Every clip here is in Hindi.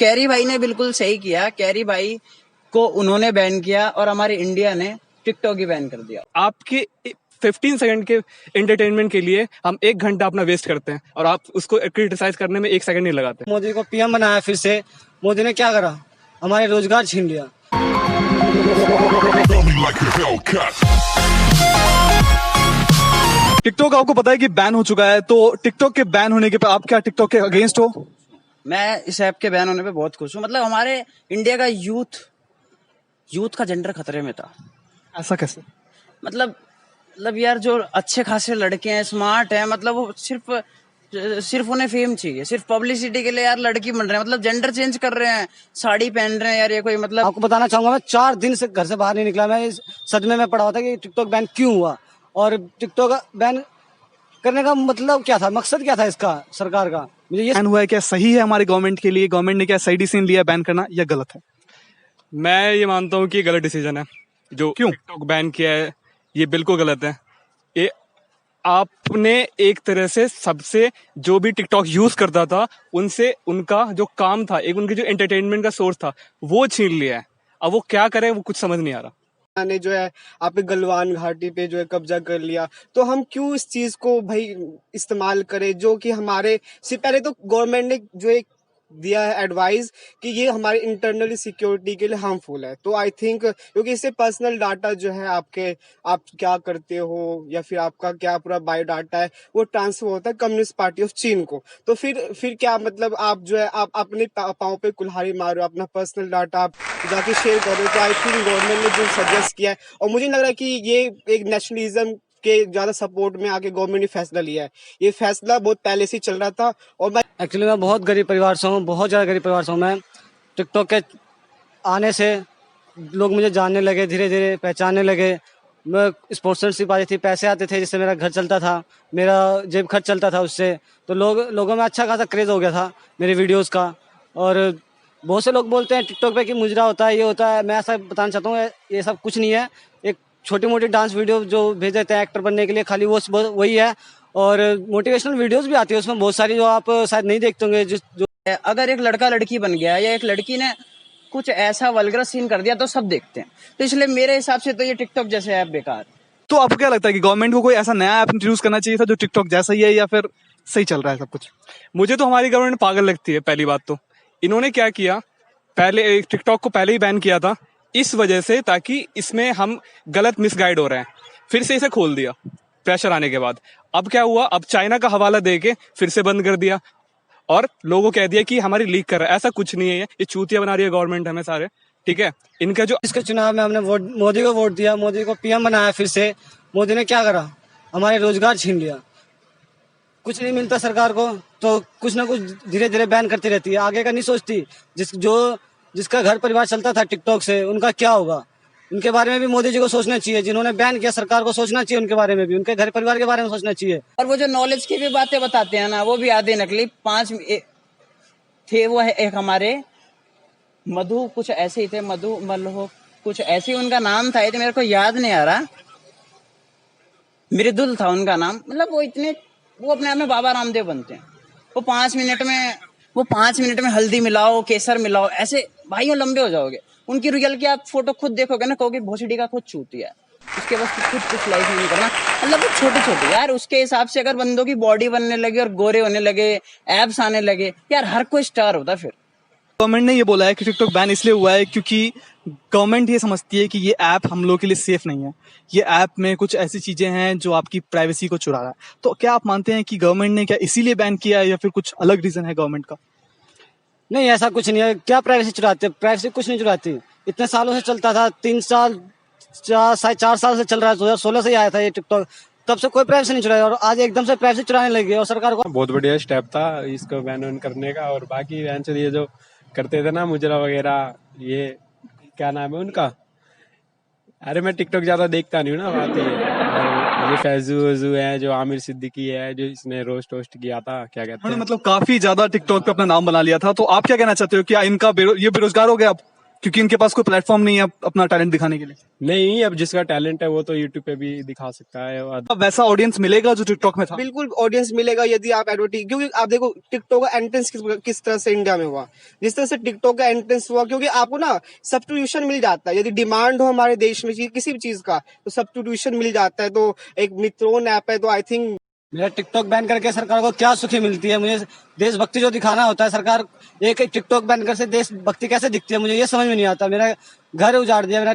कैरी भाई ने बिल्कुल सही किया। कैरी भाई को उन्होंने बैन किया और हमारे इंडिया ने टिकटॉक ही बैन कर दिया। आपके 15 सेकंड के एंटरटेनमेंट के लिए हम 1 घंटा अपना वेस्ट करते हैं और आप उसको क्रिटिसाइज करने में 1 सेकंड नहीं लगाते। मोदी को पीएम बनाया फिर से। मोदी ने क्या करा? हमारे रोजगार छीन लिया। टिकटॉक आपको पता है कि बैन हो चुका है, तो टिकटॉक के बैन होने के बाद आप क्या टिकटॉक के अगेंस्ट हो? मैं इस ऐप के बैन होने पे बहुत खुश हूँ। मतलब हमारे इंडिया का यूथ का जेंडर खतरे में था। ऐसा कैसे? मतलब यार, जो अच्छे खासे लड़के हैं, स्मार्ट हैं, मतलब वो सिर्फ उन्हें फेम चाहिए, सिर्फ पब्लिसिटी के लिए यार लड़की बन रहे हैं, मतलब जेंडर चेंज कर रहे हैं, साड़ी पहन रहे हैं यार। ये कोई मतलब आपको बताना चाहूंगा, मैं 4 दिन से घर से बाहर नहीं निकला। मैं इस सदमे में पड़ा हुआ था कि टिकटॉक बैन क्यों हुआ और टिकटॉक बैन करने का मतलब क्या था, मकसद क्या था इसका सरकार का। मुझे ये बैन हुआ है, क्या सही है हमारी गवर्नमेंट के लिए? गवर्नमेंट ने क्या सही डिसीजन लिया बैन करना, या गलत है? मैं ये मानता हूँ कि गलत डिसीजन है। जो क्यों टिकटॉक बैन किया है ये बिल्कुल गलत है। ये आपने एक तरह से सबसे जो भी टिकटॉक यूज करता था उनसे उनका जो काम था, एक उनके जो एंटरटेनमेंट का सोर्स था, वो छीन लिया है। अब वो क्या करे वो कुछ समझ नहीं आ रहा। ने जो है आप गलवान घाटी पे जो है कब्जा कर लिया, तो हम क्यों इस चीज को भाई इस्तेमाल करें जो कि हमारे से पहले तो गवर्नमेंट ने जो एक दिया है एडवाइस कि ये हमारे इंटरनल सिक्योरिटी के लिए हार्मफुल है। तो आई थिंक क्योंकि इससे पर्सनल डाटा जो है आपके, आप क्या करते हो या फिर आपका क्या पूरा बायो डाटा है वो ट्रांसफर होता है कम्युनिस्ट पार्टी ऑफ चीन को। तो फिर क्या मतलब आप जो है आप अपने पाँव पे कुल्हाड़ी मारो, अपना पर्सनल डाटा आप जाके शेयर कर रहे हो। तो आई थिंक गवर्नमेंट ने जो सजेस्ट किया है, और मुझे लग रहा है कि ये एक नेशनलिज्म के ज्यादा सपोर्ट में आके गवर्नमेंट ने फैसला लिया है। ये फैसला बहुत पहले से चल रहा था। और मैं एक्चुअली मैं बहुत गरीब परिवार से हूँ, बहुत ज़्यादा गरीब परिवार से हूँ। मैं टिकटॉक के आने से लोग मुझे जानने लगे, धीरे धीरे पहचानने लगे। मैं स्पॉन्सरशिप आती थी, पैसे आते थे जिससे मेरा घर चलता था, मेरा जेब खर्च चलता था उससे। तो लोगों में अच्छा खासा क्रेज हो गया था मेरे वीडियोस का। और बहुत से लोग बोलते हैं टिकटॉक पे कि मुजरा होता है, ये होता है। मैं ऐसा बताना चाहता हूँ, ये सब कुछ नहीं है। एक छोटी मोटी डांस वीडियो जो भेज देते हैं एक्टर बनने के लिए, खाली वही है। और मोटिवेशनल वीडियोस भी आती है उसमें बहुत सारी, जो आप शायद नहीं देखते होंगे। जो अगर एक लड़का लड़की बन गया या एक लड़की ने कुछ ऐसा वल्गर सीन कर दिया तो सब देखते हैं। तो इसलिए मेरे हिसाब से तो ये टिकटॉक जैसे ऐप बेकार। तो आपको क्या लगता है कि गवर्नमेंट को कोई ऐसा नया ऐप इंट्रोड्यूस करना चाहिए था जो टिकटॉक जैसा ही है, या फिर सही चल रहा है सब कुछ? मुझे तो हमारी गवर्नमेंट पागल लगती है। पहली बात तो इन्होंने क्या किया, पहले टिकटॉक को पहले ही बैन किया था इस वजह से ताकि इसमें हम गलत मिसगाइड हो रहे हैं। फिर से इसे खोल दिया प्रेशर आने के बाद। अब क्या हुआ, अब चाइना का हवाला देके फिर से बंद कर दिया और लोगों को कह दिया कि हमारी लीक कर रहा है। ऐसा कुछ नहीं है, ये चूतिया बना रही है गवर्नमेंट हमें सारे। ठीक है, इनका जो इसके चुनाव में हमने मोदी को वोट दिया, मोदी को पीएम बनाया फिर से। मोदी ने क्या करा? हमारे रोजगार छीन लिया। कुछ नहीं मिलता सरकार को तो कुछ ना कुछ धीरे धीरे बैन करती रहती है, आगे का नहीं सोचती। जिसका घर परिवार चलता था टिकटॉक से, उनका क्या होगा? उनके बारे में भी मोदी जी को सोचना चाहिए। जिन्होंने बैन किया सरकार को सोचना चाहिए, उनके बारे में भी, उनके घर परिवार के बारे में सोचना चाहिए। और वो जो नॉलेज की भी बातें बताते हैं ना, वो भी आधे नकली। 5 थे वो है, एक हमारे मधु कुछ ऐसे ही थे, मधु मल्हो कुछ ऐसे ही उनका नाम था, तो मेरे को याद नहीं आ रहा। मृदुल था उनका नाम। मतलब वो अपने आप में बाबा रामदेव बनते हैं। वो 5 मिनट में हल्दी मिलाओ, केसर मिलाओ, ऐसे भाइयों लंबे हो जाओगे। उनकी रियल की आप फोटो खुद देखोगे ना, कहोगे भोसड़ी का खुद चूतिया है, उसके बस कुछ लाइफ नहीं करना। मतलब वो छोटे यार, उसके हिसाब से अगर बंदों की बॉडी बनने लगे और गोरे होने लगे, एब्स आने लगे, यार हर कोई स्टार होता फिर। गवर्नमेंट ने ये बोला है कि टिकटॉक बैन इसलिए हुआ है क्योंकि गवर्नमेंट ये समझती है कि ये ऐप हम लोग के लिए सेफ नहीं है। ये ऐप में कुछ ऐसी चीजें हैं जो आपकी प्राइवेसी को चुरा रहा है। तो क्या आप मानते हैं कि गवर्नमेंट ने क्या इसीलिए बैन किया है, या फिर कुछ अलग रीजन है गवर्नमेंट का? नहीं, ऐसा कुछ नहीं है। क्या प्राइवेसी चुराते? प्राइवेसी कुछ नहीं चुराती। इतने सालों से चलता था, 3 साल 4 साल से चल रहा है। 2016 से ही आया था ये टिकटॉक, तब से कोई प्राइवेसी नहीं चुराया। और आज एकदम से प्राइवेसी चुराने लगी और सरकार को बहुत बढ़िया स्टेप था इसको बैन करने का। और बाकी ये जो करते थे ना मुजरा वगैरह, ये क्या नाम है उनका, अरे मैं टिकटॉक ज्यादा देखता नहीं हूँ ना, बात ये फैजू वजू है, जो आमिर सिद्दीकी है, जो इसने रोस्ट किया था, क्या कहते हैं, मतलब काफी ज्यादा टिकटॉक पे अपना नाम बना लिया था। तो आप क्या कहना चाहते हो, क्या इनका ये बेरोजगार हो गया अब? क्योंकि इनके पास कोई प्लेटफॉर्म नहीं है अपना टैलेंट दिखाने के लिए। नहीं, अब जिसका टैलेंट है वो तो यूट्यूब पे भी दिखा सकता है। और अब वैसा ऑडियंस मिलेगा जो टिकटॉक में था? बिल्कुल ऑडियंस मिलेगा यदि आप एडवर्टीज, क्योंकि आप देखो टिकटॉक का एंट्रेंस किस तरह से इंडिया में हुआ, जिस तरह से टिकटॉक का एंट्रेंस हुआ, क्योंकि आपको ना सब्स्टिट्यूशन मिल जाता है। यदि डिमांड हो हमारे देश में किसी भी चीज का, तो सब्स्टिट्यूशन मिल जाता है। तो एक मित्रोन ऐप है, तो आई थिंक मेरा टिकटॉक बैन करके सरकार को क्या सुखी मिलती है? मुझे देशभक्ति जो दिखाना होता है, सरकार एक टिकटॉक बैन कर से देशभक्ति कैसे दिखती है, मुझे ये समझ में नहीं आता। मेरा घर उजाड़ दिया मेरा।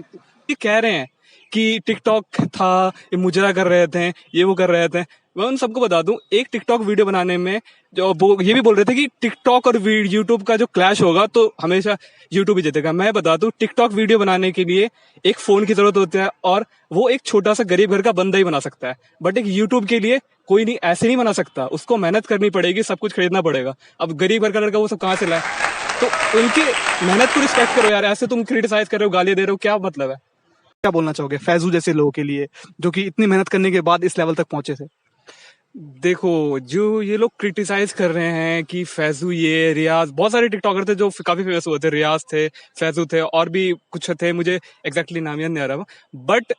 ये कह रहे हैं कि टिकटॉक था, ये मुजरा कर रहे थे, ये वो कर रहे थे। मैं उन सबको बता दूं, एक टिकटॉक वीडियो बनाने में जो वो ये भी बोल रहे थे कि टिकटॉक और यूट्यूब का जो क्लैश होगा तो हमेशा यूट्यूब ही जीतेगा। मैं बता दूं, टिकटॉक वीडियो बनाने के लिए एक फोन की जरूरत होती है और वो एक छोटा सा गरीब घर का बंदा ही बना सकता है। बट एक यूट्यूब के लिए कोई नहीं ऐसे नहीं बना सकता, उसको मेहनत करनी पड़ेगी, सब कुछ खरीदना पड़ेगा। अब गरीब घर का लड़का वो सब कहाँ से लाए? तो उनकी मेहनत को रिस्पेक्ट करो यार। ऐसे तुम क्रिटिसाइज कर रहे हो, गाली दे रहे हो, क्या मतलब है? क्या बोलना चाहोगे फैजू जैसे लोगों के लिए जो कि इतनी मेहनत करने के बाद इस लेवल तक पहुंचे थे? देखो, जो ये लोग क्रिटिसाइज कर रहे हैं कि फैजू, ये रियाज, बहुत सारे टिकटॉकर थे जो काफी फेमस हुए थे। रियाज थे, फैजू थे और भी कुछ थे, मुझे एग्जैक्टली नाम याद नहीं आ रहा। बट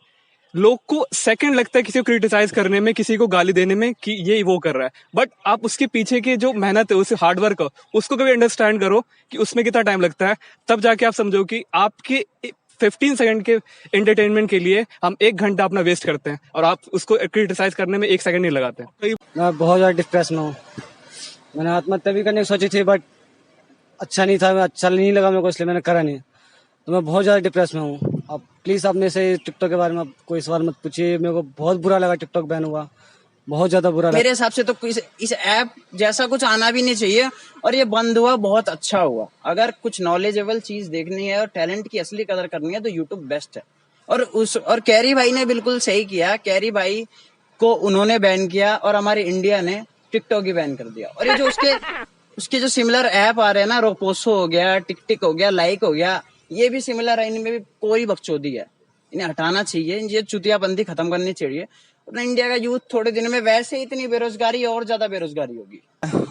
लोग को सेकंड लगता है किसी को क्रिटिसाइज करने में, किसी को गाली देने में कि ये वो कर रहा है। बट आप उसके पीछे की जो मेहनत है, उस हार्डवर्क हो, उसको कभी अंडरस्टैंड करो कि उसमें कितना टाइम लगता है। तब जाके आप समझो कि आपके 15 सेकंड के एंटरटेनमेंट के लिए हम 1 घंटा अपना वेस्ट करते हैं और आप उसको क्रिटिसाइज करने में 1 सेकंड नहीं लगाते। मैं बहुत ज्यादा डिप्रेस में हूँ। मैंने आत्महत्या भी करने की सोची थी, बट अच्छा नहीं था, अच्छा नहीं लगा मेरे को, इसलिए मैंने करा नहीं। तो मैं बहुत ज्यादा डिप्रेस में हूँ। अब प्लीज आप मेरे से टिकटॉक के बारे में कोई सवाल मत पूछिए। मेरे को बहुत बुरा लगा टिकटॉक बैन हुआ, बहुत ज्यादा बुरा लगा। मेरे हिसाब से तो इस ऐप जैसा कुछ आना भी नहीं चाहिए, और ये बंद हुआ बहुत अच्छा हुआ। अगर कुछ नॉलेजेबल चीज देखनी है और टैलेंट की असली कदर करनी है तो यूट्यूब बेस्ट है। और कैरी भाई ने बिल्कुल सही किया। कैरी भाई को उन्होंने बैन किया और हमारे इंडिया ने टिकटॉक ही बैन कर दिया। और ये जो उसके जो सिमिलर ऐप आ रहे हैं ना, रोपोसो हो गया, टिक हो गया, लाइक हो गया, ये भी सिमिलर है। इनमें भी कोई बकचोदी है, इन्हें हटाना चाहिए। ये चुतियाबंदी खत्म करनी चाहिए। अपना इंडिया का यूथ थोड़े दिन में वैसे इतनी बेरोजगारी, और ज्यादा बेरोजगारी होगी।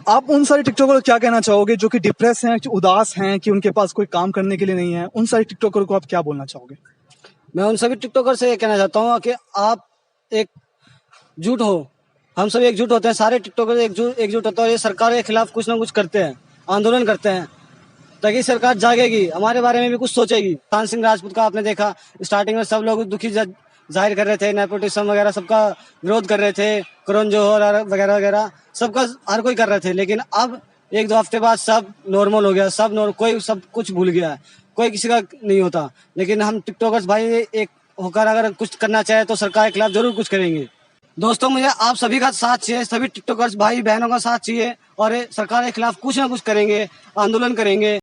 आप उन सारे टिकटॉकर को क्या कहना चाहोगे जो कि डिप्रेस हैं, उदास हैं, कि उनके पास कोई काम करने के लिए नहीं है? उन सारे टिकटॉकर को आप क्या बोलना चाहोगे? मैं उन सभी टिकटॉकर से ये कहना चाहता हूँ कि आप एकजुट हो। हम सब एकजुट होते हैं, सारे टिकटॉकर एकजुट होते हैं और ये सरकार के खिलाफ कुछ ना कुछ करते हैं, आंदोलन करते हैं, ताकि सरकार जागेगी, हमारे बारे में भी कुछ सोचेगी। सुशांत सिंह राजपूत का आपने देखा, स्टार्टिंग में सब लोग दुखी जाहिर कर रहे थे, नेपोटिज्म वगैरह सबका विरोध कर रहे थे, करण जौहर वगैरह वगैरह सबका हर कोई कर रहे थे। लेकिन अब 1-2 हफ्ते बाद सब नॉर्मल हो गया, कोई सब कुछ भूल गया, कोई किसी का नहीं होता। लेकिन हम टिकटॉकर्स भाई एक होकर अगर कुछ करना चाहे तो सरकार के खिलाफ जरूर कुछ करेंगे। दोस्तों, मुझे आप सभी का साथ चाहिए, सभी टिकटॉकर्स भाई बहनों का साथ चाहिए, और सरकार के खिलाफ कुछ ना कुछ करेंगे, आंदोलन करेंगे।